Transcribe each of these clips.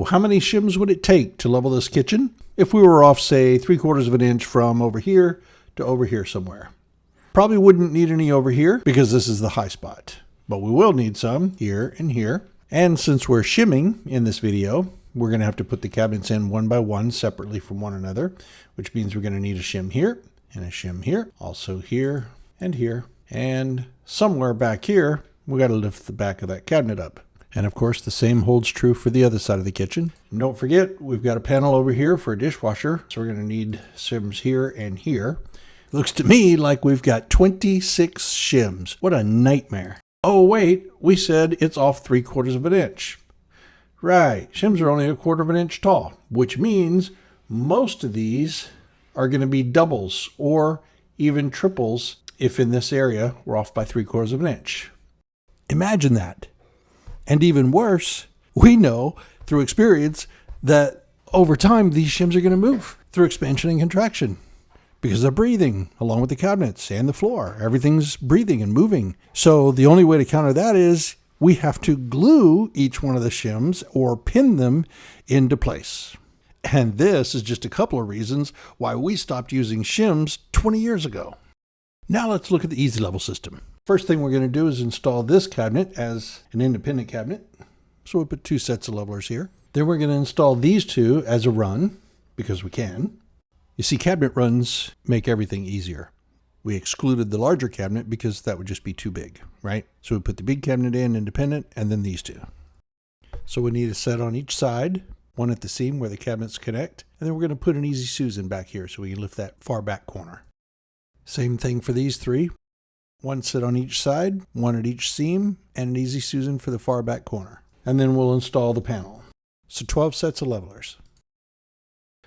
Well, how many shims would it take to level this kitchen if we were off, say, 3/4 of an inch from over here to over here somewhere? Probably wouldn't need any over here because this is the high spot, but we will need some here and here. And since we're shimming in this video, we're going to have to put the cabinets in one by one separately from one another, which means we're going to need a shim here and a shim here, also here, and somewhere back here, we got to lift the back of that cabinet up. And of course, the same holds true for the other side of the kitchen. And don't forget, we've got a panel over here for a dishwasher, so we're going to need shims here and here. Looks to me like we've got 26 shims. What a nightmare. Oh wait, we said it's off 3/4 of an inch. Right, shims are only 1/4 of an inch tall, which means most of these are going to be doubles or even triples if in this area we're off by 3/4 of an inch. Imagine that. And even worse, we know through experience that over time these shims are going to move through expansion and contraction because they're breathing along with the cabinets and the floor. Everything's breathing and moving. So the only way to counter that is we have to glue each one of the shims or pin them into place. And this is just a couple of reasons why we stopped using shims 20 years ago. Now let's look at the easy level system. First thing we're going to do is install this cabinet as an independent cabinet. So we'll put 2 sets of levelers here. Then we're going to install these 2 as a run because we can. You see, cabinet runs make everything easier. We excluded the larger cabinet because that would just be too big, right? So we put the big cabinet in independent and then these 2. So we need a set on each side, one at the seam where the cabinets connect, and then we're going to put an Easy Susan back here so we can lift that far back corner. Same thing for these 3. One set on each side, one at each seam, and an Easy Susan for the far back corner. And then we'll install the panel. So 12 sets of levelers.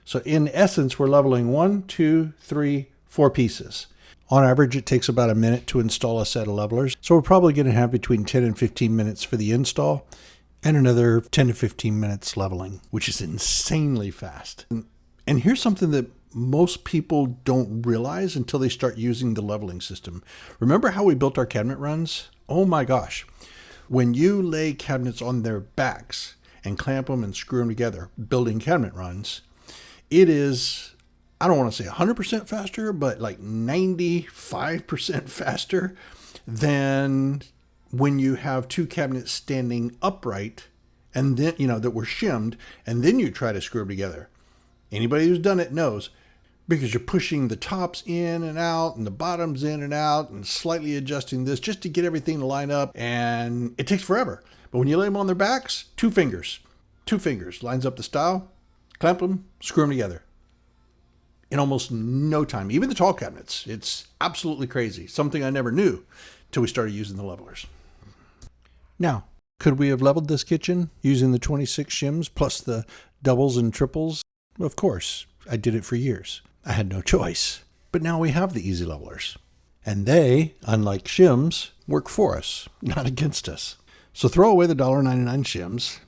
So in essence, we're leveling 1, 2, 3, 4 pieces. On average, it takes about a minute to install a set of levelers. So we're probably going to have between 10 and 15 minutes for the install and another 10 to 15 minutes leveling, which is insanely fast. And here's something that most people don't realize until they start using the leveling system. Remember how we built our cabinet runs? Oh my gosh. When you lay cabinets on their backs and clamp them and screw them together, building cabinet runs, it is, I don't want to say 100% faster, but like 95% faster than when you have 2 cabinets standing upright and then, that were shimmed, and then you try to screw them together. Anybody who's done it knows, because you're pushing the tops in and out and the bottoms in and out and slightly adjusting this just to get everything to line up, and it takes forever. But when you lay them on their backs, 2 fingers, lines up the style, clamp them, screw them together. In almost no time, even the tall cabinets. It's absolutely crazy. Something I never knew till we started using the levelers. Now, could we have leveled this kitchen using the 26 shims plus the doubles and triples? Of course, I did it for years. I had no choice. But now we have the easy levelers. And they, unlike shims, work for us, not against us. So throw away the $1.99 shims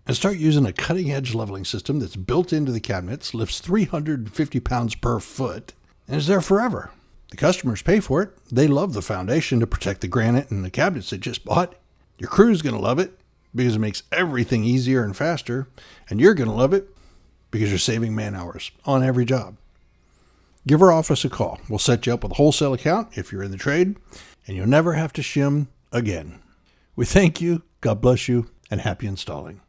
and start using a cutting-edge leveling system that's built into the cabinets, lifts 350 pounds per foot, and is there forever. The customers pay for it. They love the foundation to protect the granite and the cabinets they just bought. Your crew's going to love it because it makes everything easier and faster, and you're going to love it because you're saving man hours on every job. Give our office a call. We'll set you up with a wholesale account if you're in the trade, and you'll never have to shim again. We thank you, God bless you, and happy installing.